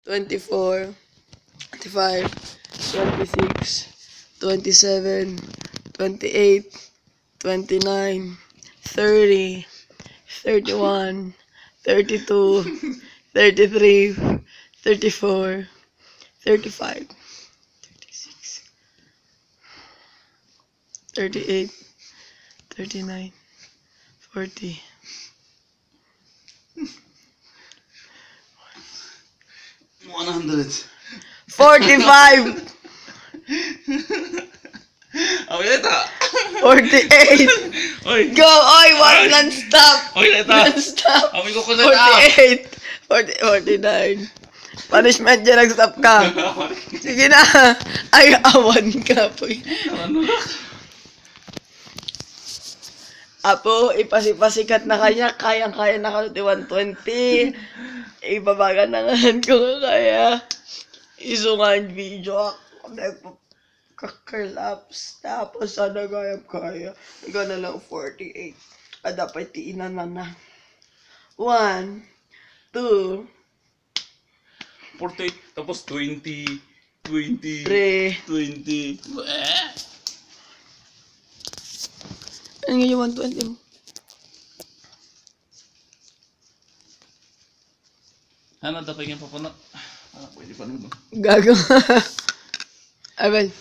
24, 25, 26, 27, 28, 29, 30, 31, 32, 33, 34, 35, 36, 38, 39, 40. 100. 45, Ako yata. 48. Oy. Go! Oy! One non-stop! Oy, yata. Non-stop! Amoy ko na na. 48, 49. Punishment dyan, nag-stop ka. Sige na. Ay, awan ka po. Ano na? Apo, ipasipasikat na kanya. Kayang-kaya na ka 120. Ibabaga na nga ko kaya. Isungan video ako. Nagpa-curl ups. Tapos sana kaya. Ikaw na lang 48. Dapat tiinan na. 1, 2, 48, tapos 20, 20, 3. 20. Ano nga yung 120 mo? Ano, dapat yung papunot. Pwede pa naman. Gago. Abel.